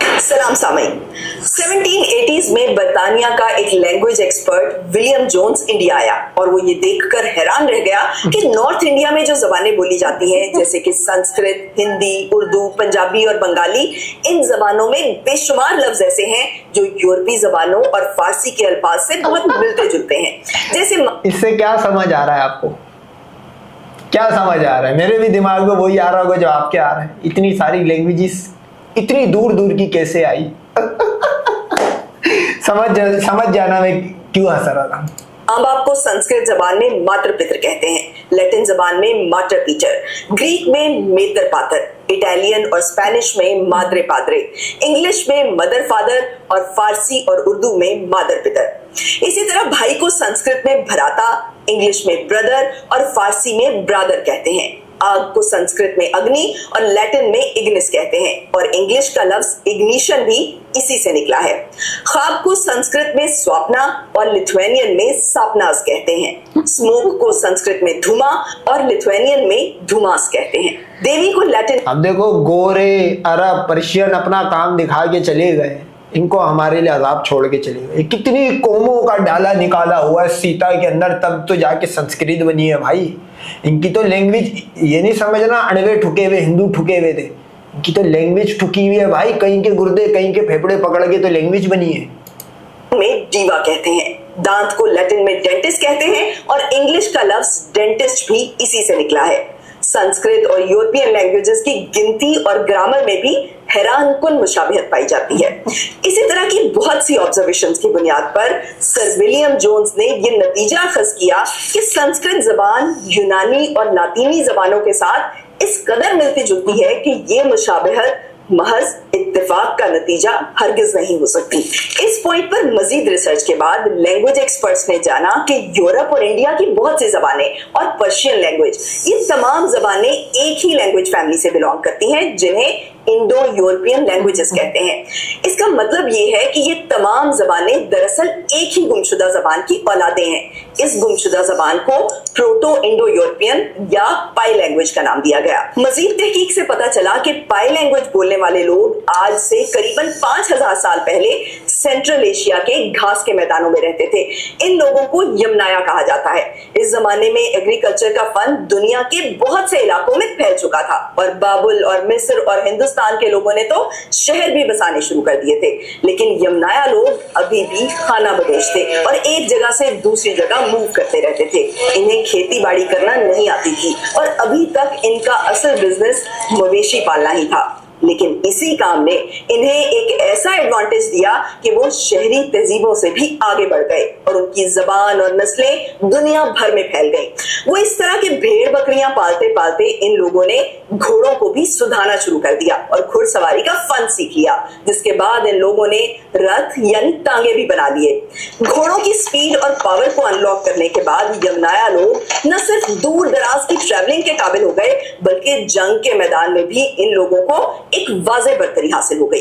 सलाम सामईन। 1780s में बर्तानिया का एक language expert William Jones India आया और वो ये देखकर हैरान रह गया कि नॉर्थ इंडिया में जो जबानें बोली जाती हैं जैसे कि संस्कृत, हिंदी, उर्दू, पंजाबी और बंगाली, इन जबानों में बेशुमार लफ्ज ऐसे हैं जो यूरोपीय जबानों और फारसी के अल्फाज से बहुत मिलते जुलते हैं। जैसे इससे क्या समझ आ रहा है आपको? क्या समझ आ रहा है? मेरे भी दिमाग में वही आ रहा होगा जो आपके आ रहा है। इतनी सारी लैंग्वेजेस इतनी दूर दूर की कैसे आई? समझ जाना मैं क्यों हंस रहा था। अब आपको संस्कृत जबान में मात्र पितर कहते हैं, लैटिन जबान में माटर पीटर, ग्रीक में मेतर पातर, इटालियन और स्पेनिश में माद्रे पाद्रे, इंग्लिश में मदर फादर और फारसी और उर्दू में मादर पितर। इसी तरह भाई को संस्कृत में भ्राता, इंग्लिश में ब्रदर और फारसी में ब्रादर कहते हैं। आग को संस्कृत में अग्नि और लैटिन में इग्निस कहते हैं और इंग्लिश का लफ्ज इग्निशन भी इसी से निकला है। ख्वाब को संस्कृत में स्वप्ना और लिथुआनियन में सापनास कहते हैं। स्मोक को संस्कृत में धुआं और लिथुआनियन में धुमास कहते हैं। देवी को लैटिन। अब देखो, गोरे, अरब, पर्शियन अपना काम दिखा के चले गए, इनको हमारे लिए अजाब छोड़ के चले गए। कितनी कौमों का डाला निकाला हुआ है सीता के अंदर, तब तो जाके संस्कृत बनी है भाई। इनकी तो लैंग्वेज, ये नहीं समझना अणवे ठुके हुए हिंदू ठुके हुए थे, इनकी तो लैंग्वेज ठुकी हुई है भाई। कहीं के गुर्दे कहीं के फेफड़े पकड़ के तो लैंग्वेज बनी है। में डीवा कहते हैं। दांत को लैटिन में डेंटिस्ट कहते हैं और इंग्लिश का लफ्ज डेंटिस्ट भी इसी से निकला है। संस्कृत और यूरोपियन लैंग्वेजेस की गिनती और ग्रामर में भी हैरानकुन मुशाबिहत पाई जाती है। इसी तरह की बहुत सी ऑब्जर्वेशंस की बुनियाद पर सर विलियम जोन्स ने यह नतीजा अखज़ किया कि संस्कृत जबान यूनानी और लातीनी जबानों के साथ इस कदर मिलती जुलती है कि यह मुशाबिहत महज इत्तेफाक का नतीजा हरगिज नहीं हो सकती। इस पॉइंट पर मजीद रिसर्च के बाद लैंग्वेज एक्सपर्ट्स ने जाना कि यूरोप और इंडिया की बहुत सी जबानें और पर्शियन लैंग्वेज, ये तमाम जबानें एक ही लैंग्वेज फैमिली से बिलोंग करती हैं जिन्हें इंडो यूरोपियन लैंग्वेजेस कहते हैं। इसका मतलब ये है कि ये तमाम जबानें दरअसल एक ही गुमशुदा जबान की औलादें हैं। इस गुमशुदा जबान को प्रोटो इंडो यूरोपियन या पाई लैंग्वेज का नाम दिया गया। मजीद तहकीक से पता चला कि पाई लैंग्वेज बोलने वाले लोग आज से करीबन 5000 साल पहले सेंट्रल एशिया के घास के मैदानों में रहते थे। इन लोगों को यमनाया कहा जाता है। इस जमाने में एग्रीकल्चर का फन दुनिया के बहुत से इलाकों में फैल चुका था और बाबुल और मिस्र और हिंदुस्तान के लोगों ने तो शहर भी बसाने शुरू कर दिए थे। लेकिन यमनाया लोग अभी भी खाना बदोश थे और एक जगह से दूसरी जगह मूव करते रहते थे। इन्हें खेती बाड़ी करना नहीं आती थी और अभी तक इनका असल बिजनेस मवेशी पालना ही था। लेकिन इसी काम ने इन्हें एक ऐसा एडवांटेज दिया कि वो शहरी तहजीबों से भी आगे बढ़ गए और उनकी जबान और नस्लें दुनिया भर में फैल गईं। वो इस तरह के भेड़ बकरियां पालते पालते इन लोगों ने घोड़ों को भी सुधारना शुरू कर दिया और घुड़सवारी का फन सीख लिया, जिसके बाद इन लोगों ने रथ यानी टांगे भी बना लिए। घोड़ों की स्पीड और पावर को अनलॉक करने के बाद यमनाया लोग न सिर्फ दूर दराज की ट्रैवलिंग के काबिल हो गए बल्कि जंग के मैदान में भी इन लोगों को एक वाज़ेह बर्तरी हासिल हो गई।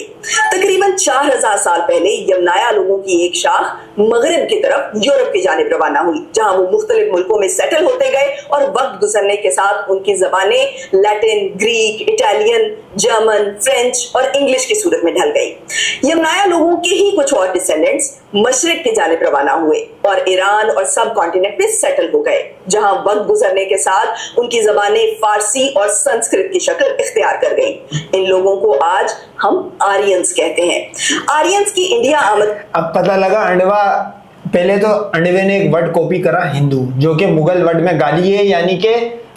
तकरीबन 4000 साल पहले यमनाया लोगों की एक शाख मगरिब की तरफ यूरोप की जानिब रवाना हुई, जहां वो मुख्तलिफ मुल्कों में सेटल होते गए और वक्त गुजरने के साथ उनकी जबानें Latin, Greek, Italian, German, French और इंग्लिश की सूरत में ढल गई। यमनाया लोगों के ही कुछ और डिसेंडेंट्स मशरिक की जानिब रवाना हुए और ईरान और सब कॉन्टिनेंट में सेटल हो गए, जहां वक्त गुजरने के साथ उनकी जबानें फारसी और संस्कृत की शक्ल इख्तियार कर गई। इन लोगों को आज हम आर्यंस कहते हैं। आर्यंस की इंडिया आमद। अब पता लगा अंडवा, पहले तो अंडवे ने एक वर्ड कॉपी करा हिंदू, जो कि मुगल वर्ड में गाली है, यानी कि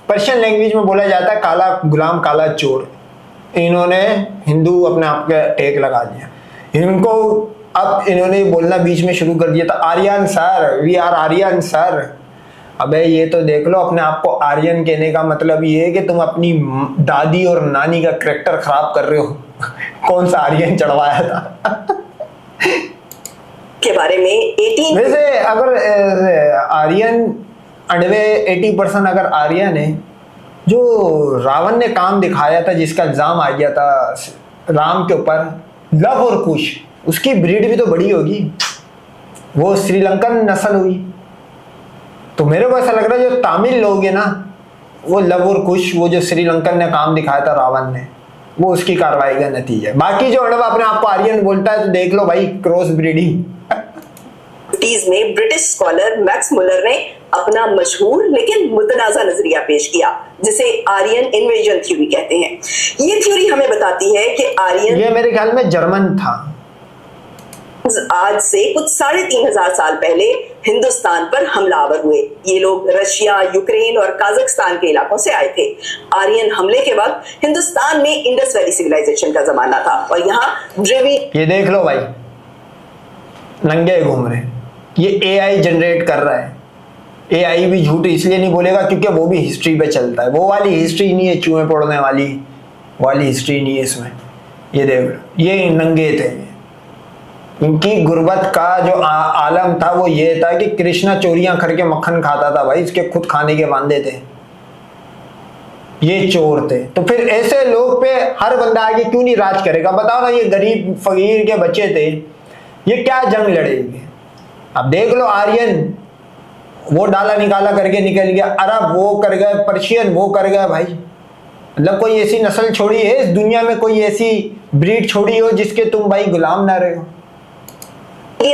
पर्शियन लैंग्वेज में बोला जाता है काला गुलाम काला चोर। इन्होंने हिंदू अपने आप का टैग लगा दिया इनको। अब इन्होंने बोलना बीच में शुरू कर दिया था, Aryan sir, we are Aryan sir. अबे ये तो देख लो, अपने आप को आर्यन कहने का मतलब ये है कि तुम अपनी दादी और नानी का करैक्टर खराब कर रहे हो। कौन सा आर्यन चढ़वाया था? के बारे में 18 वैसे अगर आर्यन अंडवे 80% अगर आर्यन है, जो रावण ने काम दिखाया था जिसका इल्जाम आ गया था राम के ऊपर, लव और कुश, उसकी ब्रीड भी तो बड़ी होगी, वो श्रीलंकन नस्ल हुई। तो मेरे को ऐसा लग रहा है जो तमिल लोग हैं ना, वो लव और कुश, वो जो श्रीलंकन ने काम दिखाया था रावण ने, वो उसकी कार्रवाई का नतीजा है। बाकी जो अणवा अपने आप को आर्यन बोलता है तो देख लो भाई, क्रॉस ब्रीडिंग। में ब्रिटिश स्कॉलर मैक्स मुलर ने अपना मशहूर लेकिन मुतनाज़ा नजरिया पेश किया, जिसे आर्यन इन्वेजन थ्योरी कहते हैं। ये थ्योरी हमें बताती है कि आर्यन, ये मेरे ख्याल में जर्मन था, आज से कुछ 3500 साल पहले हिंदुस्तान पर हमलावर हुए। ये लोग रशिया, यूक्रेन और काजाकिस्तान के इलाकों से आए थे। आर्यन हमले के वक्त हिंदुस्तान में इंडस वैली सिविलाइजेशन का जमाना था और यहाँ ये देख लो भाई, नंगे घूम रहे। ये एआई जनरेट कर रहा है। एआई भी झूठ इसलिए नहीं बोलेगा क्योंकि वो भी हिस्ट्री पे चलता है। वो वाली हिस्ट्री नहीं है, चूहे पड़ने वाली हिस्ट्री नहीं है इसमें। ये देख लो, ये नंगे थे। इनकी गुर्बत का जो आलम था वो ये था कि कृष्णा चोरियां करके मक्खन खाता था भाई, इसके खुद खाने के वांदे थे। ये चोर थे। तो फिर ऐसे लोग पे हर बंदा आगे क्यों नहीं राज करेगा? बताओ ना, ये गरीब फकीर के बच्चे थे, ये क्या जंग लड़ेंगे? अब देख लो, आर्यन वो डाला निकाला करके निकल गया, अरब वो कर गए, पर्शियन वो कर गए भाई। मतलब कोई ऐसी नस्ल छोड़ी है इस दुनिया में, कोई ऐसी ब्रीड छोड़ी हो जिसके तुम भाई गुलाम ना रहे हो?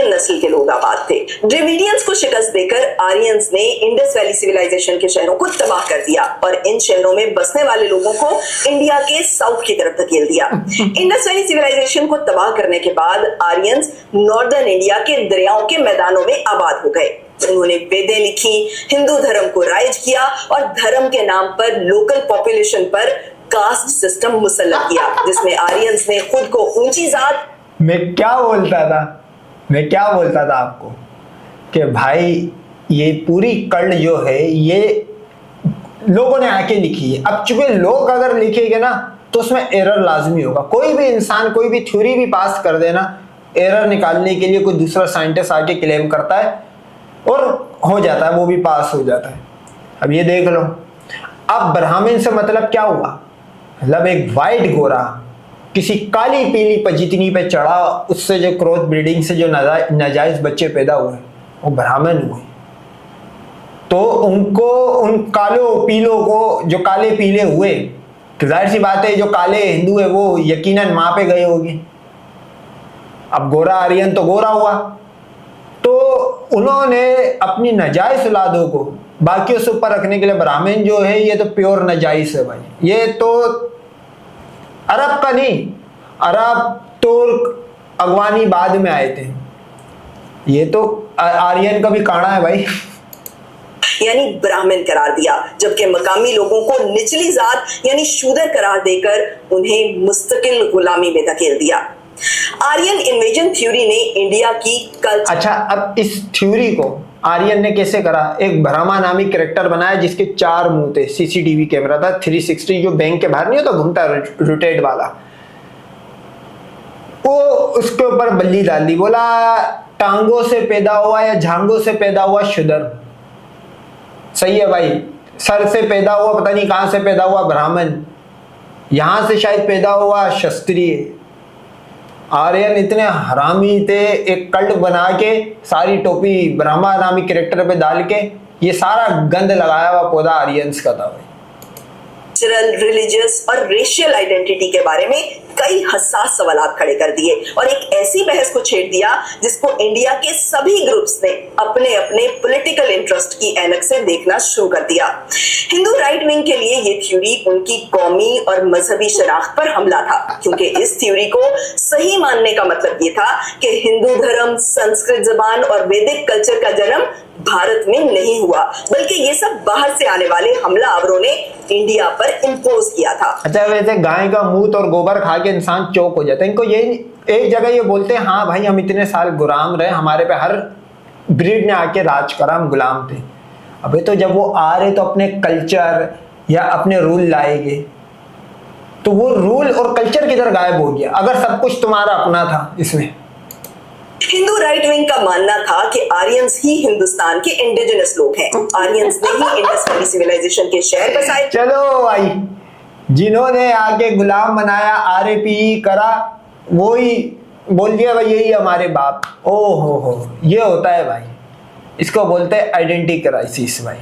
नस्ल के लोग आबाद थे। ड्रेविडियंस को शिकस्त देकर आर्यंस ने इंडस वैली सिविलाइजेशन के शहरों को तबाह कर दिया और इन शहरों में बसने वाले लोगों को इंडिया के साउथ की तरफ धकेल दिया। इंडस वैली सिविलाइजेशन को तबाह करने के बाद आर्यंस नॉर्दर्न इंडिया के दरियाओं के मैदानों में आबाद हो गए। उन्होंने वेदें लिखी, हिंदू धर्म को राइज किया और धर्म के नाम पर लोकल पॉपुलेशन पर कास्ट सिस्टम मुसल्लत किया, जिसमें आर्यंस ने खुद को ऊंची जात। मैं क्या बोलता था आपको कि भाई ये पूरी कल्ट जो है ये लोगों ने आके लिखी है। अब चूंकि लोग अगर लिखेंगे ना तो उसमें एरर लाजमी होगा। कोई भी इंसान कोई भी थ्योरी भी पास कर देना, एरर निकालने के लिए कोई दूसरा साइंटिस्ट आके क्लेम करता है और हो जाता है, वो भी पास हो जाता है। अब ये देख लो, अब ब्राह्मण से मतलब क्या हुआ? मतलब एक वाइट गोरा किसी काली पीली पजितनी पे चढ़ा, उससे जो क्रॉस ब्रीडिंग से जो नाजायज बच्चे पैदा हुए वो ब्राह्मण हुए। तो उनको, उन कालो पीलों को, जो काले पीले हुए, तो जाहिर सी बात है जो काले हिंदू है वो यकीनन माँ पे गए होंगे। अब गोरा आर्यन तो गोरा हुआ, तो उन्होंने अपनी नाजायज औलादों को बाकियों से ऊपर रखने के लिए ब्राह्मण जो है ये तो प्योर नाजायज है भाई। ये तो अरब का नहीं, अरब तुर्क अगवानी बाद में आए थे, ये तो आर्यन का भी काढ़ा है भाई। यानी ब्राह्मण करार दिया, जबकि मकामी लोगों को निचली जात यानी शूदर करार देकर उन्हें मुस्तकिल गुलामी में धकेल दिया। आर्यन इन्वेजन थ्योरी ने इंडिया की कल्चर। अच्छा, अब इस थ्योरी को आर्यन ने कैसे करा? एक ब्रह्मा नामी कैरेक्टर बनाया जिसके 4 मुंह थे, सीसीटीवी कैमरा था 360 जो बैंक के बाहर नहीं होता घूमता रोटेट वाला, वो उसके ऊपर बल्ली डाल दी। बोला टांगों से पैदा हुआ या झांगों से पैदा हुआ शूद्र। सही है भाई, सर से पैदा हुआ पता नहीं कहां से पैदा हुआ ब्राह्मण, यहां से शायद पैदा हुआ क्षत्रिय। आर्यन इतने हरामी थे, एक कल्ट बना के सारी टोपी ब्रह्मा नामी कैरेक्टर पे डाल के ये सारा गंद लगाया हुआ पौधा आर्यंस का था भाई। रिलीजियस और रेशियल आइडेंटिटी के बारे में कई हसास सवालात खड़े कर दिए और एक ऐसी बहस को छेड़ दिया जिसको इंडिया के सभी ग्रुप्स ने अपने अपने पॉलिटिकल इंटरेस्ट की ऐनक से देखना शुरू कर दिया। हिंदू राइट विंग के लिए ये थ्योरी उनकी कौमी और मजहबी शनाख्त पर हमला था, क्योंकि इस थ्योरी को सही मानने का मतलब ये था कि हिंदू धर्म, संस्कृत जबान और वैदिक कल्चर का जन्म भारत में नहीं हुआ, बल्कि ये सब बाहर से आने वाले हमलावरों ने इंडिया पर इम्पोज किया था। अच्छा, वैसे गाय का मूत और गोबर खा के इंसान चौक हो जाता है। इनको ये एक जगह ये बोलते हैं, हाँ भाई हम इतने साल गुलाम रहे, हमारे पे हर ब्रीड ने आके राज करा, हम गुलाम थे। अबे तो जब वो आ रहे तो अपने कल्चर या अपने रूल लाएंगे, तो वो रूल और कल्चर किधर गायब हो गया अगर सब कुछ तुम्हारा अपना था इसमें? हिंदू राइट विंग का मानना था कि आर्यंस ही हिंदुस्तान के इंडिजिनस लोग हैं। आर्यंस ने ही इंडस वैली सिविलाइजेशन के शहर बसाए। चलो भाई, जिन्होंने आके गुलाम बनाया, आरएपी करा, वो ही बोल दिया भाई यही हमारे बाप। ओ हो, ये होता है भाई, इसको बोलते हैं आइडेंटिटी क्राइसिस भाई।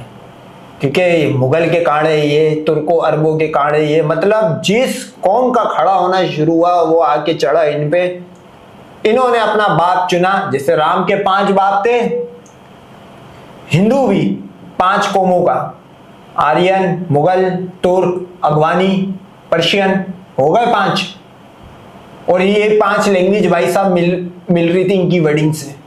क्योंकि मुगल के कांडे ये, तुर्को अरबों के कांडे ये, मतलब जिस कौम का खड़ा होना शुरू हुआ वो आके चढ़ा इन पे। इन्होंने अपना बाप चुना, जैसे राम के 5 बाप थे, हिंदू भी 5 कौमों का, आर्यन, मुगल, तुर्क, अगवानी, पर्शियन, हो गए 5। और ये 5 लैंग्वेज भाई साहब मिल रही थी इनकी वर्डिंग से।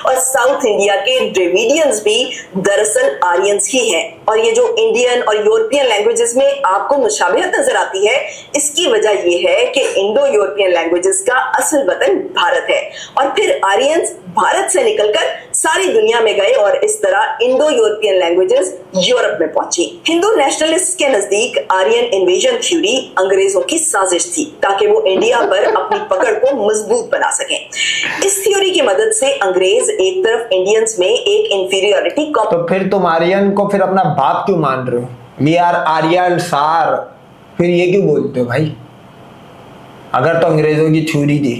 और साउथ इंडिया के ड्रेविडियंस भी दरअसल आर्यंस ही हैं। और ये जो इंडियन और यूरोपियन लैंग्वेजेस में आपको मुशाबिहत नजर आती है, इसकी वजह ये है कि इंडो यूरोपियन लैंग्वेजेस का असल वतन भारत है और फिर आर्यंस भारत से निकलकर सारी दुनिया में गए और इस तरह इंडो यूरोपियन लैंग्वेजेस यूरोप में पहुंची। हिंदू नेशनलिस्ट के नजदीक आर्यन इन्वेजन थ्योरी अंग्रेजों की साजिश थी ताकि वो इंडिया पर अपनी पकड़ को मजबूत बना सकें। इस थ्योरी की मदद से अंग्रेज एक तरफ इंडियंस में एक इंफीरियरिटी तो फिर तुम आर्यन को फिर अपना बाप क्यों मान रहे हो? वी आर आर्यन सार, फिर ये क्यों बोलते हो भाई? अगर तो अंग्रेजों की थ्योरी थी,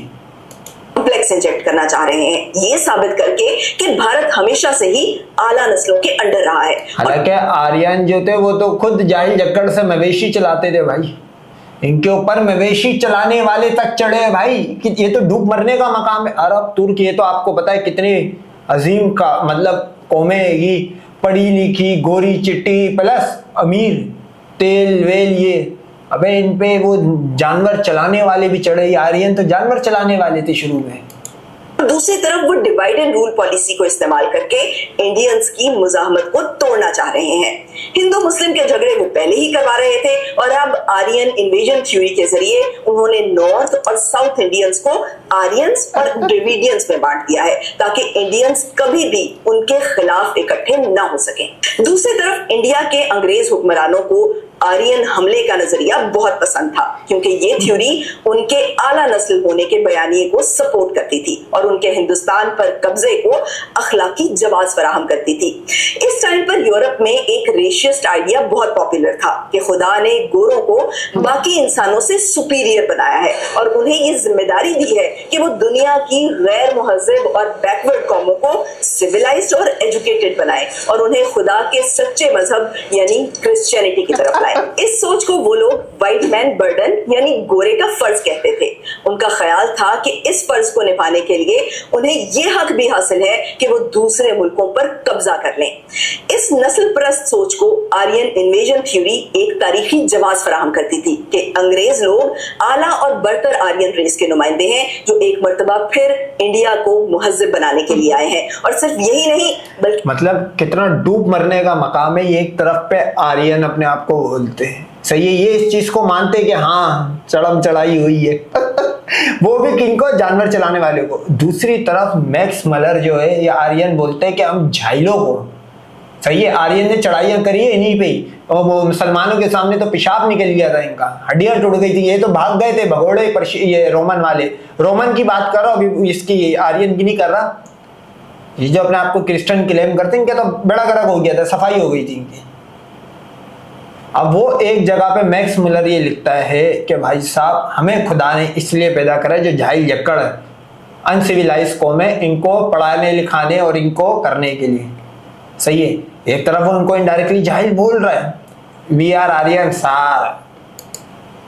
कॉम्प्लेक्स इंजेक्ट करना चाह रहे हैं ये साबित करके कि भारत हमेशा से ही आला नस्लों के अंडर रहा है। हालांकि आर्यन जो थे वो तो खुद जाहिल जक्कड़ से मवेशी चलाते थे भाई, इनके ऊपर मवेशी चलाने वाले तक चढ़े भाई कि ये तो डूब मरने का मकाम है। अरब, तुर्क, ये तो आपको पता है कितनी अजीम का मतलब कौमें ये पढ़ी लिखी, गोरी चिट्टी, प्लस अमीर, तेल वेल, ये अबे इन पे वो जानवर चलाने वाले भी चढ़े। आर्यन तो जानवर चलाने वाले थे शुरू में। दूसरी तरफ वो डिवाइड एंड रूल पॉलिसी को इस्तेमाल करके इंडियंस की मुजाहमत को तोड़ना चाह रहे हैं। हिंदू मुस्लिम के झगड़े वो पहले ही करवा रहे थे और अब आर्यन इन्वेजन थ्योरी के जरिए उन्होंने नॉर्थ और साउथ इंडियंस को आर्यंस और ड्रेविडियंस में बांट दिया है ताकि इंडियंस कभी भी उनके खिलाफ इकट्ठे ना हो सके। दूसरी तरफ इंडिया के अंग्रेज हुक्मरानों को आर्यन हमले का नजरिया बहुत पसंद था क्योंकि ये थ्योरी उनके आला नस्ल होने के बयानिए को सपोर्ट करती थी और उनके हिंदुस्तान पर कब्जे को अखलाकी जवाब फराहम करती थी। इस टाइम पर यूरोप में एक रेशियस्ट आइडिया बहुत पॉपुलर था कि खुदा ने गोरों को बाकी इंसानों से सुपीरियर बनाया है और उन्हें ये जिम्मेदारी दी है कि वो दुनिया की गैर मुहज़्ज़ब और बैकवर्ड कौमों को सिविलाइज्ड और एजुकेटेड बनाए और उन्हें खुदा के सच्चे मजहब यानी क्रिश्चियनिटी की तरफ। इस सोच को वो लोग व्हाइट मैन बर्डन यानी गोरे का फर्ज कहते थे। उनका ख्याल था कि इस फर्ज को निभाने के लिए उन्हें ये हक भी हासिल है कि वो दूसरे मुल्कों पर कब्जा कर लें। इस नस्ल परस्त सोच को आर्यन इन्वेजन थ्योरी एक तारीखी जवाब फराहम करती थी कि अंग्रेज लोग आला और बरतर आर्यन रेस के नुमाइंदे हैं जो एक मर्तबा फिर इंडिया को मुहज़्ज़ब बनाने के लिए आए हैं। और सिर्फ यही नहीं बल्कि मतलब कितना डूब मरने का मकाम है ये। एक तरफ पे आर्यन अपने आप को बोलते हैं, सही है, ये इस चीज को मानते कि हाँ चढ़म चढ़ाई हुई है वो भी किंग को, जानवर चलाने वाले को। दूसरी तरफ मैक्स मलर जो है ये आर्यन बोलते हैं कि हम झाइलों को, सही है, आर्यन ने चढ़ाइयां करी है इन्हीं पे ही और वो मुसलमानों के सामने तो पेशाब निकल गया था, इनका हड्डियां टूट गई थी, ये तो भाग गए थे भगोड़े ये रोमन वाले। रोमन की बात कर रहा हूं अभी, इसकी आर्यन की नहीं कर रहा। ये जो अपने आप को क्रिश्चियन क्लेम करते हैं इनका तो बड़ा गर्क हो गया था, सफाई हो गई थी इनकी। अब वो एक जगह पे मैक्स मुलर ये लिखता है कि भाई साहब हमें खुदा ने इसलिए पैदा करा है जो जाहिल जक्कड़ है, अनसिविलाइज कौम है, इनको पढ़ाने लिखाने और इनको करने के लिए, सही है। एक तरफ वो उनको इनडायरेक्टली जाहिल बोल रहा है, वी आर आर्यन सार।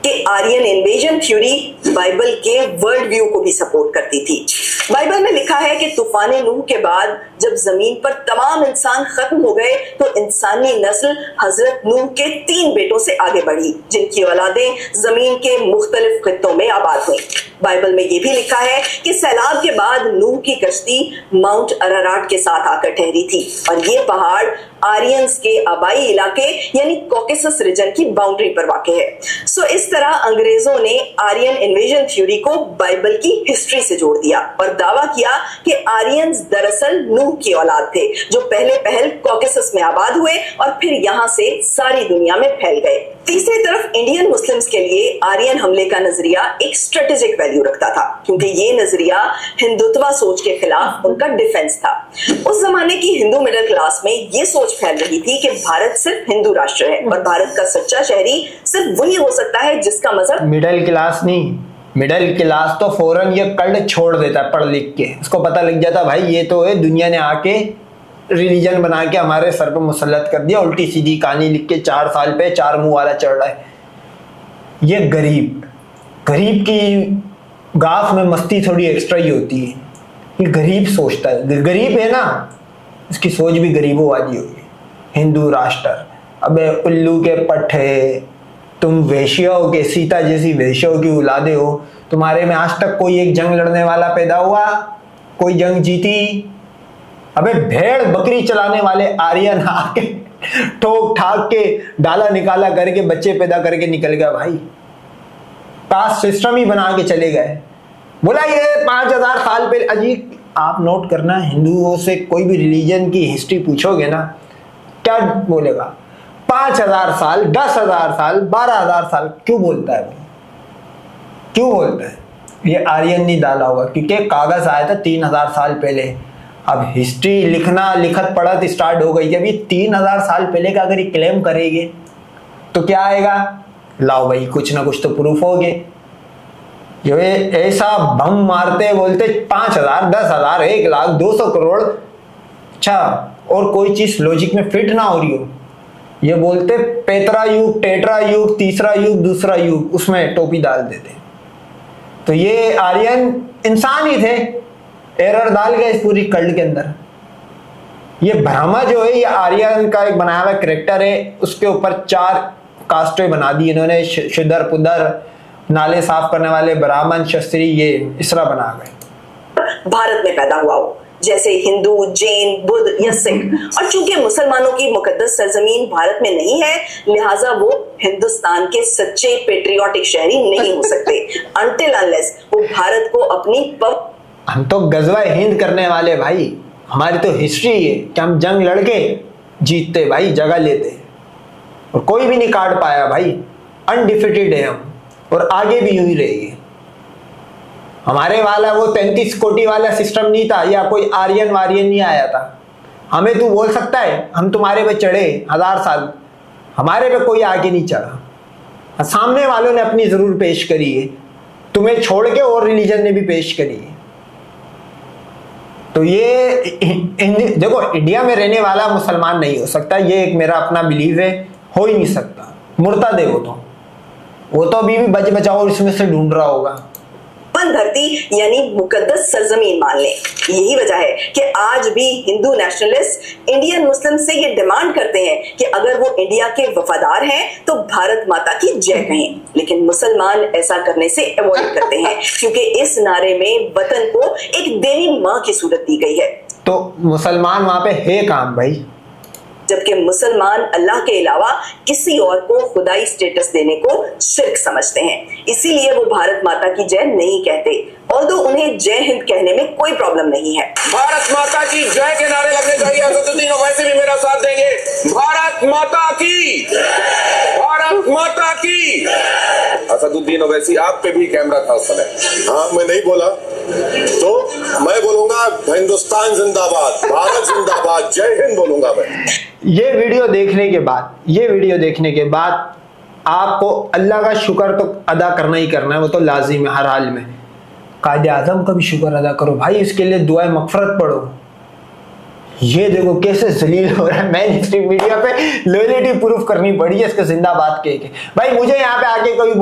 कि आर्यन इन्वेजन थ्योरी बाइबल के वर्ल्ड व्यू को भी सपोर्ट करती थी। बाइबल में लिखा है कि तूफान नूह के बाद जब जमीन पर तमाम इंसान खत्म हो गए तो इंसानी नस्ल हजरत नूह के 3 बेटों से आगे बढ़ी जिनकी औलादें जमीन के मुख्तलिफ खित्तों में आबाद हुई। बाइबल में यह भी लिखा है कि सैलाब के बाद नूह की कश्ती माउंट अराराट के साथ आकर ठहरी थी और ये पहाड़ आर्यंस के आबाई इलाके यानी कॉकेसस रीजन की बाउंड्री पर वाक़ है। सो इस तरह अंग्रेजों ने आर्यन इन्वेजन थ्योरी को बाइबल की हिस्ट्री से जोड़ दिया और दावा किया कि आर्यंस दरअसल नूह की औलाद थे जो पहले कॉकेसस में आबाद हुए और फिर यहां से सारी दुनिया में फैल गए। तीसरी तरफ इंडियन मुस्लिम्स के लिए आर्यन हमले का नजरिया एक स्ट्रेटेजिक वैल्यू रखता था क्योंकि ये नजरिया हिंदुत्व सोच के खिलाफ उनका डिफेंस था। उस जमाने की हिंदू मिडिल क्लास में ये सोच फैल रही थी कि भारत सिर्फ हिंदू राष्ट्र है और भारत का सच्चा शहरी सिर्फ वही हो सकता है जिसका मजहब। मिडिल क्लास नहीं, मिडिल क्लास तो फौरन ये कल्ट छोड़ देता है पढ़ लिख के, उसको पता लग जाता भाई ये तो है दुनिया ने आके रिलीजन बना के हमारे सर पे मुसल्लत कर दिया, उल्टी सीधी कहानी लिख के 4 साल पे 4 मुंह वाला चढ़ रहा है। ये गरीब की गाफ में मस्ती थोड़ी एक्स्ट्रा ही होती है। ये गरीब सोचता है, गरीब है ना, इसकी सोच भी गरीबों वाली होगी। हिंदू राष्ट्र, अबे उल्लू के पट्टे, तुम वेश्याओं के, सीता जैसी वेश्याओं की औलादे हो। तुम्हारे में आज तक कोई एक जंग लड़ने वाला पैदा हुआ? कोई जंग जीती? अबे भेड़ बकरी चलाने वाले आर्यन आके ठोक ठाक के डाला निकाला करके बच्चे पैदा करके निकल गया भाई, कास्ट सिस्टम ही बना के चले गए। बोला ये 5000 साल पहले। अजीब, आप नोट करना, हिंदुओं से कोई भी रिलीजन की हिस्ट्री पूछोगे ना, क्या बोलेगा? 5000 साल, 10,000 साल, 12,000 साल। क्यों बोलता है वो? क्यों बोलता है? ये आर्यन नहीं डाला होगा, क्योंकि कागज आया था 3000 साल पहले। अब हिस्ट्री लिखना, लिखत पढ़त स्टार्ट हो गई। अभी 3000 साल पहले का अगर ये क्लेम करेंगे तो क्या आएगा? लाओ भाई, कुछ ना कुछ तो प्रूफ होगे। जो ऐसा भंग मारते बोलते 5000, 10,000, 1 लाख, 200 करोड़। अच्छा, और कोई चीज लॉजिक में फिट ना हो रही हो, ये बोलते पेतरा युग, टेट्रा युग, तीसरा युग, दूसरा युग, उसमें टोपी डाल देते। तो ये आर्यन इंसान ही थे, एरर डाल गए इस पूरी कल्ट के अंदर। ये ब्रह्मा जो है, ये आर्यन का एक बनाया हुआ कैरेक्टर है, उसके ऊपर 4 कास्टें बना दी इन्होंने, शुदर पुदर, नाले साफ करने वाले, ब्राह्मण, क्षत्रिय, ये इसरा बना गए। भारत में पैदा हुआ हो, जैसे हिंदू, जैन, बुद्ध या सिख। और चूंकि मुसलमानों की मुकद्दस सरजमीन भारत में नहीं है, लिहाजा वो हिंदुस्तान के सच्चे पेट्रियाटिक शहरी नहीं हो सकते अनटिल अनलेस वो भारत को अपनी हम तो गजवा हिंद करने वाले भाई, हमारी तो हिस्ट्री है कि हम जंग लड़के जीतते भाई, जगह लेते, और कोई भी नहीं काट पाया भाई। अनडिफिटेड है हम, और आगे भी यूं ही रहेगी। हमारे वाला वो 33 कोटि वाला सिस्टम नहीं था, या कोई आर्यन वार्यन नहीं आया था। हमें तू बोल सकता है हम तुम्हारे पे चढ़े 1000 साल, हमारे पे कोई आगे नहीं चढ़ा। सामने वालों ने अपनी जरूर पेश करी है, तुम्हें छोड़ के और रिलीजन ने भी पेश करी है। तो ये देखो, इंडिया में रहने वाला मुसलमान नहीं हो सकता, ये एक मेरा अपना बिलीव है, हो ही नहीं सकता। मुर्तद है वो तो अभी भी बच बचाओ इसमें से ढूंढ रहा होगा। धरती यानी मुकद्दस सरजमीन मान ले। यही वजह है कि आज भी हिंदू नेशनलिस्ट इंडियन मुस्लिम से ये डिमांड करते हैं कि अगर वो इंडिया के वफादार हैं तो भारत माता की जय कहें। लेकिन मुसलमान ऐसा करने से अवॉइड करते हैं, क्योंकि इस नारे में वतन को एक देवी माँ की सूरत दी गई है। तो मुसलमान वहां पे है काम भाई, जबकि मुसलमान अल्लाह के अलावा किसी और को खुदाई स्टेटस देने को शिर्क समझते हैं। इसीलिए वो भारत माता की जय नहीं कहते, ऑल्दो उन्हें जय हिंद कहने में कोई प्रॉब्लम नहीं है। भारत माता की जय के नारे लगने चाहिए, असदुद्दीन ओवैसी भी मेरा साथ देंगे। भारत माता की, भारत माता की। असदुद्दीन ओवैसी, आप पे भी कैमरा था उस समय। हाँ, मैं नहीं बोला तो मैं बोलूंगा हिंदुस्तान जिंदाबाद, भारत जिंदाबाद, जय हिंद बोलूंगा मैं। ये वीडियो देखने के बाद आपको अल्लाह का शुक्र तो अदा करना ही करना है, वो तो लाजिम है हर हाल में। कायदे आजम का भी शुक्र अदा करो भाई, इसके लिए दुआए मगफरत पढ़ो। ये देखो कैसे जलील हो रहा है, मेन स्ट्रीम मीडिया पे लॉयल्टी प्रूफ करनी पड़ी है इसके जिंदाबाद के भाई। मुझे यहाँ पे आके कोई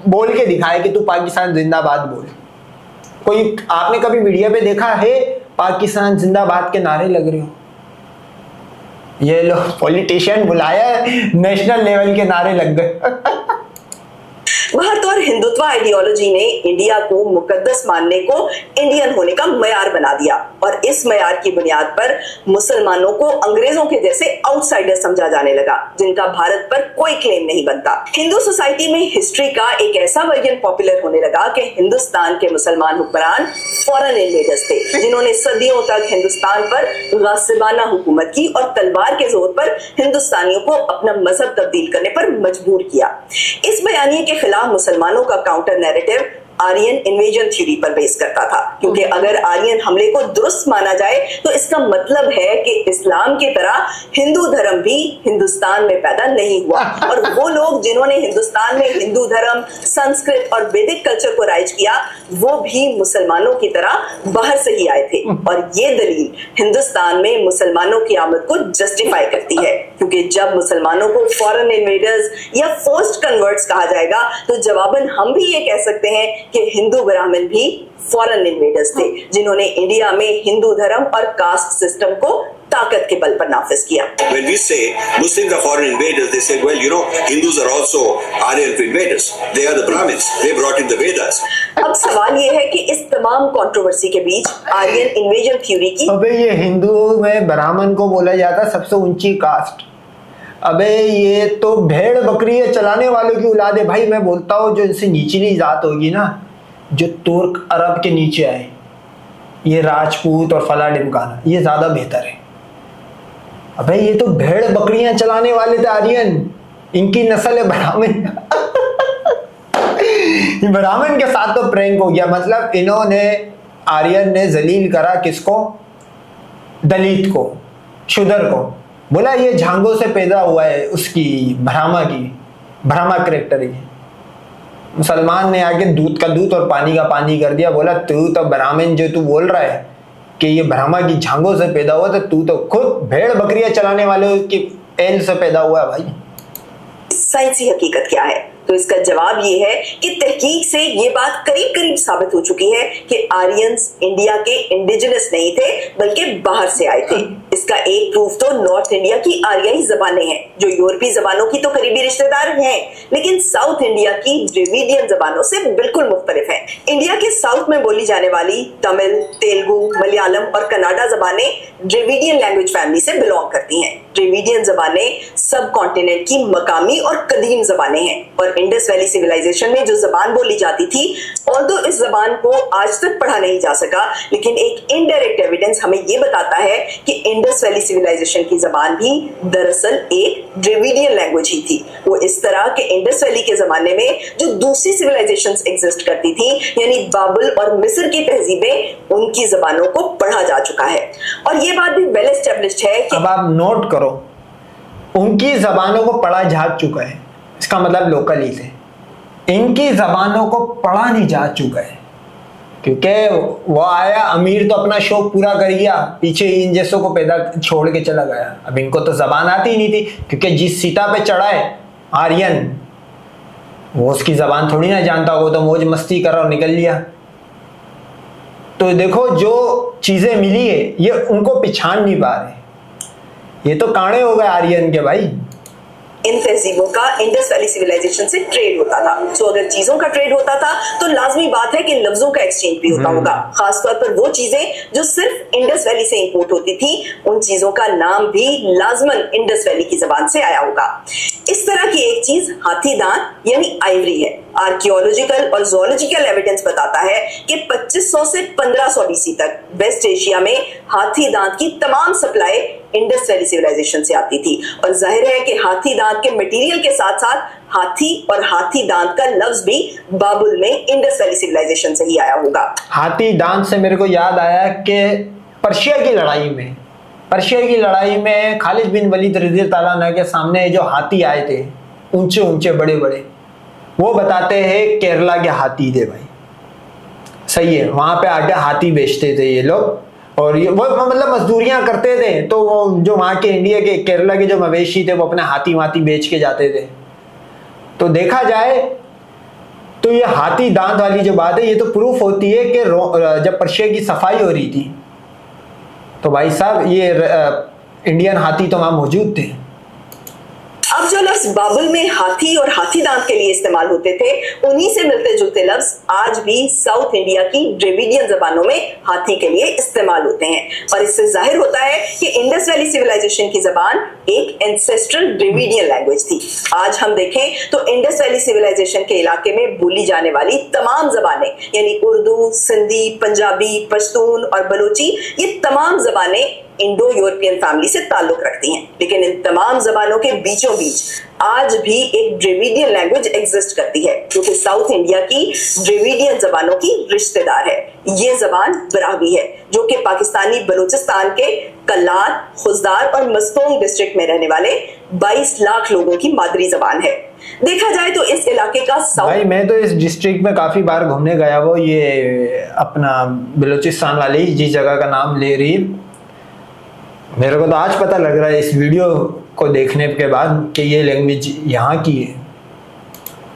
बोल के दिखाए कि तू पाकिस्तान जिंदाबाद बोल। कोई आपने कभी मीडिया पे देखा है पाकिस्तान जिंदाबाद के नारे लग रहे हो? ये लोग पॉलिटिशियन बुलाया, नेशनल लेवल के नारे लग गए। भारत और हिंदुत्व आइडियोलॉजी ने इंडिया को मुकद्दस मानने को इंडियन होने का मयार बना दिया, और इस मयार की बुनियाद पर मुसलमानों को अंग्रेजों के जैसे आउटसाइडर समझा जाने लगा, जिनका भारत पर कोई क्लेम नहीं बनता। हिंदू सोसाइटी में हिस्ट्री का एक ऐसा वर्जन पॉपुलर होने लगा कि हिंदुस्तान के मुसलमान हुक्मरान फॉरेन इन्वेडर्स थे, जिन्होंने सदियों तक हिंदुस्तान पर गासिबाना हुकूमत की और तलवार के जोर पर हिंदुस्तानियों को अपना मजहब तब्दील करने पर मजबूर किया। इस बयानिए के खिलाफ मुसलमानों का counter narrative Aryan invasion theory पर बेस करता था, क्योंकि अगर आर्यन हमले को दुरुस्त माना जाए तो इसका मतलब है कि इस्लाम की तरह हिंदू धर्म भी हिंदुस्तान में पैदा नहीं हुआ, और वो लोग जिन्होंने हिंदुस्तान में हिंदू धर्म, संस्कृत और वैदिक कल्चर को राइज किया वो भी मुसलमानों की तरह बाहर से ही आए थे। और ये दलील हिंदुस्तान में मुसलमानों की आमद को जस्टिफाई करती है, क्योंकि जब मुसलमानों को फॉरेन इन्वेडर्स या फोर्स्ड कन्वर्ट्स कहा जाएगा तो जवाबन हम भी ये कह सकते हैं कि हिंदू ब्राह्मण भी फॉरेन इन्वेडर्स थे, जिन्होंने इंडिया में हिंदू धर्म और कास्ट सिस्टम को ताकत के बल पर नाफिज किया। When we say Muslims are foreign invaders, they say, well, you know, Hindus are also Aryan invaders. They are the Brahmins. They brought in the Vedas. अब सवाल ये है कि इस तमाम कंट्रोवर्सी के बीच आर्यन इन्वेजन थ्योरी की अबे ये हिंदुओं में ब्राह्मण को बोला जाता है सबसे ऊंची कास्ट। अबे ये तो भेड़ बकरी चलाने वालों की औलाद है भाई। मैं बोलता हूँ जो इनसे निचली जात होगी ना, जो तुर्क अरब के नीचे आए, ये राजपूत और फला ढिमकाना, ये ज्यादा बेहतर है। अबे ये तो भेड़ बकरियां चलाने वाले थे आर्यन, इनकी नस्ल है ब्राह्मण। ब्राह्मण के साथ तो प्रैंक हो गया। मतलब इन्होंने, आर्यन ने जलील करा किसको? दलित को, शूद्र को। बोला ये झांगों से पैदा हुआ है, उसकी ब्राह्मा करेक्टर है। मुसलमान ने आके दूध का दूध और पानी का पानी कर दिया। बोला तू तो ब्राह्मण जो तू बोल रहा है कि ये ब्राह्मा की झांगों से पैदा हुआ, तो तू तो खुद भेड़ बकरियां चलाने वाले की एल से पैदा हुआ है भाई। साइंसी हकीकत क्या है? तो इसका जवाब ये है कि तहकीक से ये बात करीब करीब साबित हो चुकी है कि आर्यंस इंडिया के इंडिजिनस नहीं थे बल्कि बाहर से आए थे। इसका एक प्रूफ तो नॉर्थ इंडिया की आर्याई जबानें हैं, जो यूरोपीय जबानों की तो करीबी रिश्तेदार हैं, लेकिन साउथ इंडिया की द्रविडियन जबानों से बिल्कुल मुख्तलिफ है। इंडिया के साउथ में बोली जाने वाली तमिल, तेलुगु, मलयालम और कन्नाडा जबानें द्रविडियन लैंग्वेज फैमिली से बिलोंग करती हैं। द्रविडियन जबानें सब कॉन्टिनेंट की मकामी और कदीम जबानें हैं, और इंडस वैली सिविलाइजेशन में जो जबान बोली जाती थी, ऑल्दो इस जबान को आज तक पढ़ा नहीं जा सका, लेकिन एक इनडायरेक्ट एविडेंस हमें यह बताता है कि इंडस वैली सिविलाइजेशन की जबान भी दरअसल एक द्रविडियन लैंग्वेज ही थी। वो इस तरह के इंडस वैली के जमाने में जो दूसरी सिविलाइजेशंस एग्जिस्ट करती थी, यानी बाबुल और मिस्र की तहजीबें, उनकी जबानों को पढ़ा जा चुका है। और ये बात भी वेल एस्टेब्लिश्ड है कि अब आप नोट करो, उनकी जबानों को पढ़ा जा चुका है, इसका मतलब लोकल ही थे। इनकी जबानों को पढ़ा नहीं जा चुका है, क्योंकि वो आया अमीर तो अपना शौक पूरा कर गया, पीछे इन जैसों को पैदा छोड़ के चला गया। अब इनको तो जबान आती ही नहीं थी, क्योंकि जिस सीता पे चढ़ा है आर्यन, वो उसकी जबान थोड़ी ना जानता, वो तो मौज मस्ती करा और निकल लिया। तो देखो जो चीजें मिली है ये उनको पिछाड़ नहीं पा रहे, ये तो कांडे हो गए आर्यन के भाई। इन तहजीबों का इंडस वैली सिविलाइजेशन से ट्रेड होता था। तो अगर चीजों का ट्रेड होता था तो लाजमी बात है कि लफ्जों का एक्सचेंज भी होता होगा, खासतौर पर वो चीजें जो सिर्फ इंडस वैली से इंपोर्ट होती थी, उन चीजों का नाम भी लाजमन इंडस वैली की जबान से आया होगा। इस तरह की एक चीज हाथी दांत यानी आइवरी है। आर्कियोलॉजिकल और जोलॉजिकल एविडेंस बताता है कि 2500 से 1500 BC तक वेस्ट एशिया में हाथी दांत की तमाम सप्लाई इंडस वैली सिविलाइजेशन से आती थी, और जाहिर है कि हाथी दांत के मटेरियल के साथ साथ हाथी और हाथी दांत का लफ्ज भी बाबुल में इंडस वैली सिविलाइजेशन से ही आया होगा। हाथी दांत से मेरे को याद आया कि पर्शिया की लड़ाई में खालिद बिन वलीद रज़ी अल्लाह अन्हु के सामने जो हाथी आए थे, ऊंचे ऊंचे बड़े बड़े, वो बताते हैं केरला के हाथी थे भाई। सही है, वहां पे आके हाथी बेचते थे ये लोग, और ये वो मतलब मजदूरियां करते थे। तो वो जो वहां के इंडिया के केरला के जो मवेशी थे वो अपने हाथी वाथी बेच के जाते थे। तो देखा जाए तो ये हाथी दांत वाली जो बात है, ये तो प्रूफ होती है कि जब पर्शिया की सफाई हो रही थी तो भाई साहब ये इंडियन हाथी तो वहां मौजूद थे। अब जो लफ्ज बाबुल में हाथी और हाथी दांत के लिए इस्तेमाल होते थे, उन्हीं से मिलते जुलते लफ्ज आज भी साउथ इंडिया की द्रविडियन जबानों में हाथी के लिए इस्तेमाल होते हैं। और इससे जाहिर होता है कि इंडस वैली सिविलाइजेशन की जबान एक एंसेस्ट्रल द्रविडियन लैंग्वेज थी। आज हम देखें तो इंडस वैली सिविलाइजेशन के इलाके में बोली जाने वाली तमाम जबानें, यानी उर्दू, सिंधी, पंजाबी, पश्तून और बलोची, ये तमाम जबानें इंडो यूरोपियन फैमिली से ताल्लुक रखती हैं। लेकिन इन तमाम जबानों के बीचों बीच आज भी एक ड्रेविडियन लैंग्वेज एग्जिस्ट करती है जो कि साउथ इंडिया की ड्रेविडियन जबानों की रिश्तेदार है। ये जबान ब्राह्वी है जो कि पाकिस्तानी बलूचिस्तान के कल्लार, खुजदार और मस्तोंग डिस्ट्रिक्ट में रहने वाले 22 लाख लोगों की मादरी जबान है। देखा जाए तो इस इलाके का भाई मैं तो इस डिस्ट्रिक्ट में काफी बार घूमने गया, वो ये अपना बलूचिस्तान वाली जिस जगह का नाम ले रही, मेरे को तो आज पता लग रहा है इस वीडियो को देखने के बाद कि ये लैंग्वेज यहाँ की है।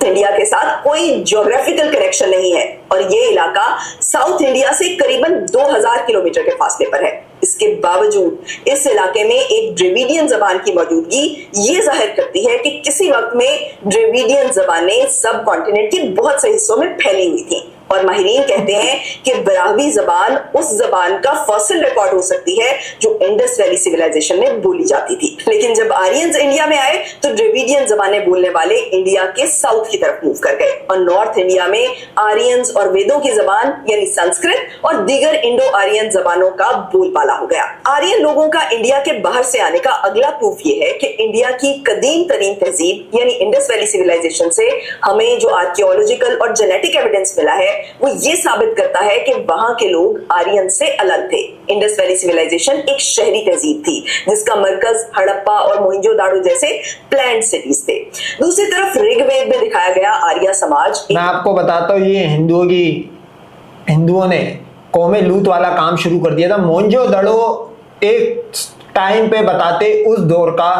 इंडिया के साथ कोई ज्योग्राफिकल कनेक्शन नहीं है और ये इलाका साउथ इंडिया से करीबन 2000 किलोमीटर के फासले पर है। इसके बावजूद इस इलाके में एक ड्रेविडियन जबान की मौजूदगी ये जाहिर करती है कि किसी वक्त में ड्रेविडियन जबानें सब कॉन्टिनेंट के बहुत से हिस्सों में फैली हुई थी और माहिरीन कहते हैं कि ब्राह्वी जबान उस जबान का फॉसिल रिकॉर्ड हो सकती है जो इंडस वैली सिविलाइजेशन में बोली जाती थी। लेकिन जब आर्यंस इंडिया में आए तो ड्रेविडियन जबानें बोलने वाले इंडिया के साउथ की तरफ मूव कर गए और नॉर्थ इंडिया में आर्यंस और वेदों की जबान यानी संस्कृत और दीगर इंडो आर्यन जबानों का बोलबाला हो गया। आर्यन लोगों का इंडिया के बाहर से आने का अगला प्रूफ ये है कि इंडिया की कदीम तरीन तहजीब यानी इंडस वैली सिविलाइजेशन से हमें जो आर्कियोलॉजिकल और जेनेटिक एविडेंस मिला है वो ये साबित करता है कि वहां के लोग आर्यन से अलग थे। इंडस वैली सिविलाइजेशन एक शहरी तहजीब थी जिसका मरकज हड़प्पा और मोहनजोदाड़ो जैसे प्लान्ड सिटीज थे। दूसरी तरफ ऋग्वेद में दिखाया गया आर्य समाज, मैं आपको बताता हूँ ये हिंदुओं ने कौमे लूत वाला काम शुरू कर दिया था। मोहनजोदड़ो एक टाइम पे बताते उस दौर का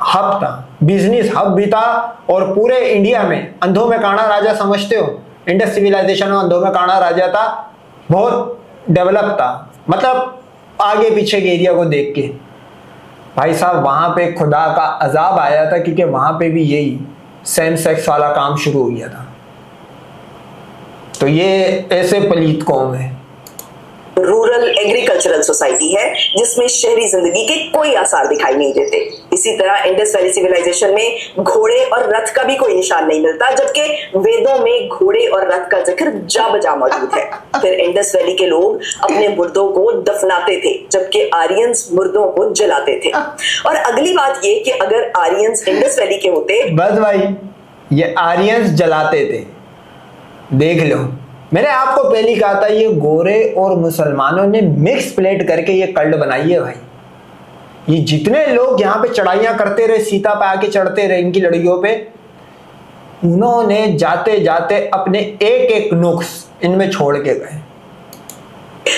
हब था, बिजनेस हब भी था और पूरे इंडिया में अंधों में काना राजा समझते हो, इंडस सिविलाइजेशन में अंधों में काना राजा था, बहुत डेवलप था, मतलब आगे पीछे के एरिया को देख के। भाई साहब वहां पे खुदा का अजाब आया था क्योंकि वहां पे भी यही सेम सेक्स वाला काम शुरू हो गया था। तो ये ऐसे पलीत कौम है। रूरल एग्रीकल्चरल सोसाइटी है जिसमें शहरी जिंदगी के कोई आसार दिखाई नहीं देते। इसी तरह इंडस वैली सिविलाइजेशन में घोड़े और रथ का भी कोई निशान नहीं मिलता, जबकि वेदों में घोड़े और रथ का जिक्र जा बजा मौजूद है। फिर इंडस वैली के लोग अपने मुर्दों को दफनाते थे जबकि आर्यंस मुर्दों को जलाते थे। और अगली बात ये कि अगर आर्यंस इंडस वैली के होते, बस भाई ये आर्यंस जलाते थे, देख लो मैंने आपको पहले कहा था ये गोरे और मुसलमानों ने मिक्स प्लेट करके ये कल्ट बनाई है भाई। ये जितने लोग यहाँ पे चढ़ाइयां करते रहे, सीता पे आके चढ़ते रहे इनकी लड़कियों पे, उन्होंने जाते जाते अपने एक एक नुक्स इनमें छोड़ के गए।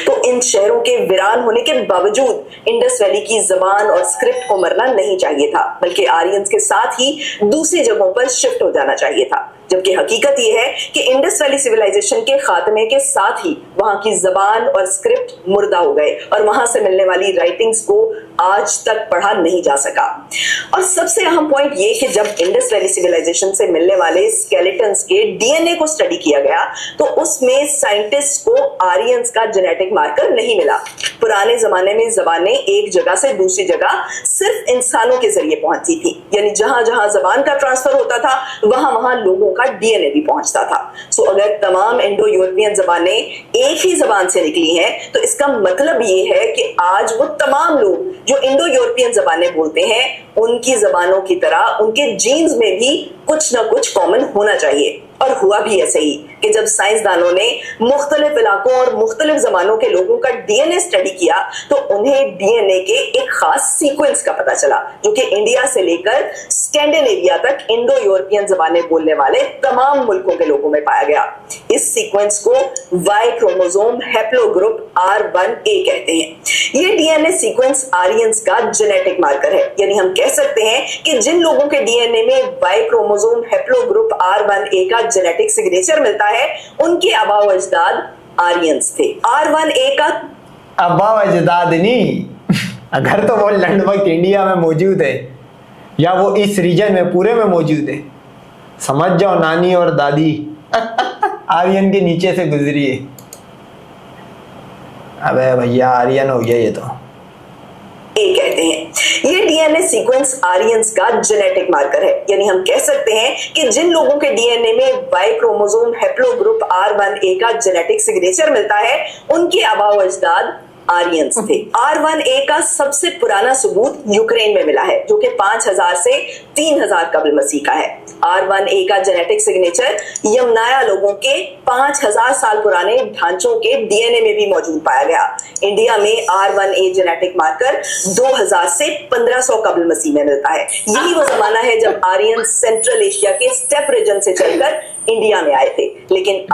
तो इन शहरों के वीरान होने के बावजूद इंडस वैली की जबान और स्क्रिप्ट को मरना नहीं चाहिए था, बल्कि आर्यंस के साथ ही दूसरी जगहों पर शिफ्ट हो जाना चाहिए था। जबकि हकीकत यह है कि इंडस वैली सिविलाइजेशन के खात्मे के साथ ही वहां की जबान और स्क्रिप्ट मुर्दा हो गए और वहां से मिलने वाली राइटिंग्स को आज तक पढ़ा नहीं जा सका। और सबसे अहम पॉइंट ये कि जब इंडस वैली सिविलाइजेशन से मिलने वाले स्केलेटन्स के डीएनए को स्टडी किया गया तो उसमें साइंटिस्ट को आर्यंस का जेनेटिक मार्कर नहीं मिला। पुराने जमाने में जबानें एक जगह से दूसरी जगह सिर्फ इंसानों के जरिए पहुंचती थी, यानी जहां जहां जबान का ट्रांसफर होता था वहां वहां लोगों का डीएनए भी पहुंचता था। सो अगर तमाम इंडो यूरोपियन जबानें एक ही जबान से निकली हैं तो इसका मतलब ये है कि आज वो तमाम लोग जो इंडो यूरोपियन जबानें बोलते हैं उनकी जबानों की तरह उनके जीन्स में भी कुछ ना कुछ कॉमन होना चाहिए। और हुआ भी ऐसे ही कि जब साइंसदानों ने मुख्तलिफ इलाकों और मुख्तलिफ जमानों के लोगों का डीएनए स्टडी किया तो उन्हें डीएनए के एक खास सीक्वेंस का पता चला जो कि इंडिया से लेकर स्कैंडिनेविया तक इंडो यूरोपियन जबानें बोलने वाले तमाम मुल्कों के लोगों में पाया गया। इस सीक्वेंस को वाई क्रोमोसोम हैप्लोग्रुप R1A कहते हैं। ये डीएनए सीक्वेंस आर्यंस का जेनेटिक मार्कर है, यानी हम कह सकते हैं कि जिन लोगों के डीएनए में वाई क्रोमोसोम हैप्लोग्रुप R1A का जेनेटिक सिग्नेचर मिलता है उनके आबा अजदाद आर्यंस थे। R1A का आबा अजदाद नहीं, अगर तो वो लगभग इंडिया में मौजूद है या वो इस रीजन में पूरे में मौजूद है, समझ जाओ नानी और दादी आर्यन के नीचे से गुजरी है। अबे भैया आर्यन हो गया ये तो। कहते हैं ये डीएनए सीक्वेंस आर्यंस का जेनेटिक मार्कर है, यानी हम कह सकते हैं कि जिन लोगों के डीएनए में वाई क्रोमोसोम हैप्लोग्रुप R1A का जेनेटिक सिग्नेचर मिलता है उनके आबा अजदाद आर्यंस थे। R1A का सबसे पुराना सबूत यूक्रेन में मिला है, जो कि 5000 से 3000 कबल मसीह का है। R1A का जेनेटिक सिग्नेचर यमनाया लोगों के 5000 साल पुराने ढांचों के डीएनए में भी मौजूद पाया गया। इंडिया में R1A जेनेटिक मार्कर 2000 से 1500 कबल मसीह में मिलता है। यही वो जमाना है जब आर्यन सेंट्रल एशिया के स्टेप रीजन से चलकर इंडिया में आए थे। लेकिन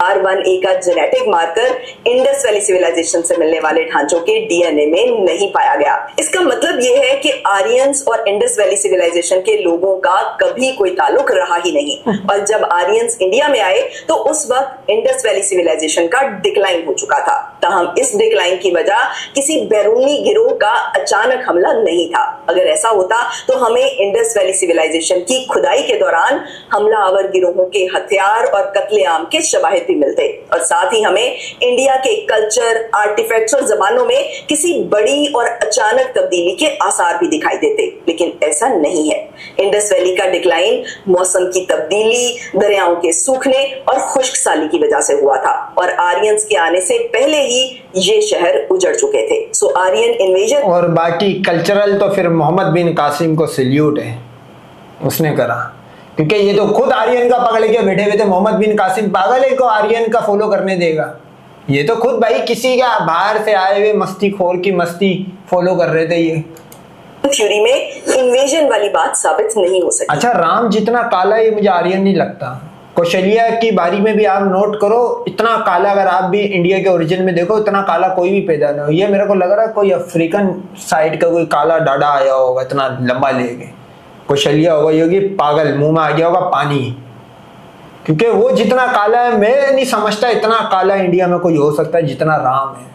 R1A का genetic marker Indus valley civilisation से मिलने वाले ढांचों के डीएनए में नहीं पाया गया। इसका मतलब यह है कि आर्यंस और इंडस वैली सिविलाइजेशन के लोगों का कभी कोई ताल्लुक रहा ही नहीं। और जब आर्यंस इंडिया में आए तो उस वक्त इंडस वैली सिविलाइजेशन का डिक्लाइन हो चुका था। ताहम इस डिक्लाइन की वजह किसी बैरूनी गिरोह का अचानक हमला नहीं था। अगर ऐसा होता तो हमें इंडस वैली सिविलाइजेशन की खुदाई के दौरान हमलावर गिरोहों के हथियार और कत्लेआम के शवाहिद भी मिलते, और साथ ही हमें इंडिया के कल्चर, आर्टिफैक्ट्स और जबानों में किसी बड़ी और अचानक तब्दीली के आसार भी दिखाई देते। लेकिन ऐसा नहीं है। इंडस वैली का डिक्लाइन मौसम की तब्दीली, दरियाओं के सूखने और खुश्क साली की वजह से हुआ था, और आर्यंस के आने से पहले ही ये शहर उजड़ चुके थे। सो आर्यन इन्वेजन और बाकी कल्चरल तो फिर मोहम्मद बिन कासिम को सल्यूट है, उसने करा, क्योंकि ये तो खुद आर्यन का पकड़ के बैठे हुए थे। मोहम्मद बिन कासिम पागल है को आर्यन का फॉलो करने देगा? ये तो खुद भाई किसी का बाहर से आए हुए मस्ती खोर की मस्ती फॉलो कर रहे थे। ये थ्योरी में इन्वेजन वाली बात साबित नहीं हो सकती। अच्छा, राम जितना काला ये मुझे आर्यन नहीं लगता। कौशल्या की बारी में भी आप नोट करो, इतना काला अगर आप भी इंडिया के ओरिजिन में देखो, इतना काला कोई भी पैदा नहीं हो। ये मेरे को लग रहा है कोई अफ्रीकन साइड का कोई काला डाडा आया होगा, इतना लंबा लेके कौशल्या होगा, योगी पागल, मुंह में आ गया होगा पानी, क्योंकि वो जितना काला है मैं नहीं समझता इतना काला इंडिया में कोई हो सकता है जितना राम है।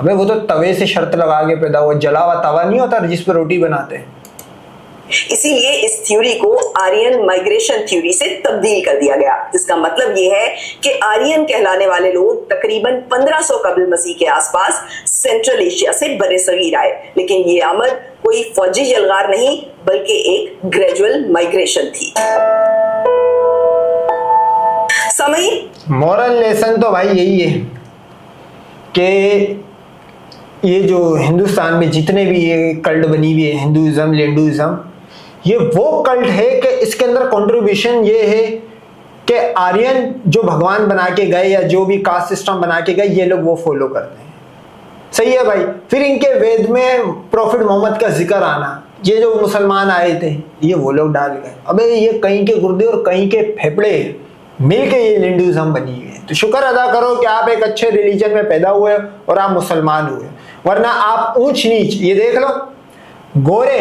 अबे वो तो तवे से शर्त लगा के पैदा हुआ, जला हुआ तवा नहीं होता जिस पे रोटी बनाते हैं। इसीलिए इस थ्योरी को आर्यन माइग्रेशन थ्योरी से तब्दील कर दिया गया, जिसका मतलब यह है कि आर्यन कहलाने वाले लोग तकरीबन 1500 कबल मसीह के आसपास सेंट्रल एशिया से बरसगीर आए। लेकिन ये आमद कोई फौजी यलगार नहीं, बल्कि एक ग्रेजुअल माइग्रेशन थी। मोरल लेसन तो भाई यही है कि ये जो हिंदुस्तान में जितने भी ये कल्ट बनी हुई है, हिंदुइज्म, हिंदुइज्म, ये वो कल्ट है कि इसके अंदर कंट्रीब्यूशन ये है कि आर्यन जो भगवान बना के गए या जो भी कास्ट सिस्टम बना के गए, ये लोग वो फॉलो करते हैं। सही है भाई। फिर इनके वेद में प्रॉफिट मोहम्मद का जिक्र आना, ये जो मुसलमान आए थे ये वो लोग डाल गए। अबे ये कहीं के गुर्दे और कहीं के फेफड़े मिलके ये हिंदुइज्म बनी हुई है। तो शुक्र अदा करो कि आप एक अच्छे रिलीजन में पैदा हुए और आप मुसलमान हुए, वरना आप ऊंच नीच, ये देख लो गोरे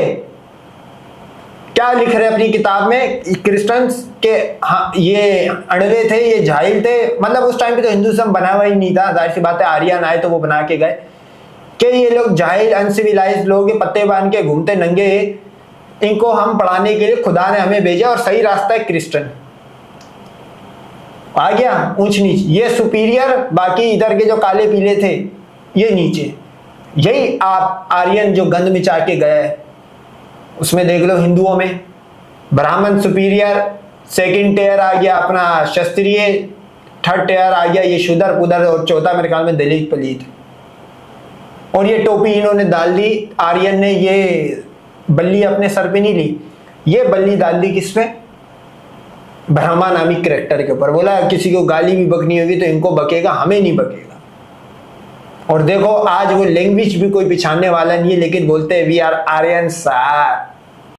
क्या लिख रहे अपनी किताब में, क्रिश्चियंस के हाँ ये अड़वे थे, ये जाहिल थे। मतलब उस टाइम पे तो हिंदुइज्म बना हुआ ही नहीं था, जाहिर सी बात है आर्यन आए तो वो बना के गए कि ये लोग जाहिल अनसिविलाइज्ड लोग, ये पत्ते बांध के घूमते नंगे, इनको हम पढ़ाने के लिए खुदा ने हमें भेजा और सही रास्ता है क्रिश्चियन। आ गया ऊंच नीच, ये सुपीरियर, बाकी इधर के जो काले पीले थे ये नीचे। यही आप आर्यन जो गंद मिचा के गए, उसमें देख लो हिंदुओं में ब्राह्मण सुपीरियर, सेकंड टेयर आ गया अपना क्षत्रिय, थर्ड टेयर आ गया ये शूद्र पुदर, और चौथा मेरे ख्याल में दलित पलीत। और ये टोपी इन्होंने डाल दी, आर्यन ने ये बल्ली अपने सर पे नहीं ली, ये बल्ली डाल दी किस पे? ब्रह्मा नामी कैरेक्टर के ऊपर। बोला किसी को गाली भी बकनी होगी तो इनको बकेगा, हमें नहीं बकेगा। और देखो आज वो लैंग्वेज भी कोई पिछाड़ने वाला नहीं है, लेकिन बोलते हैं वी आर आर्यन सार।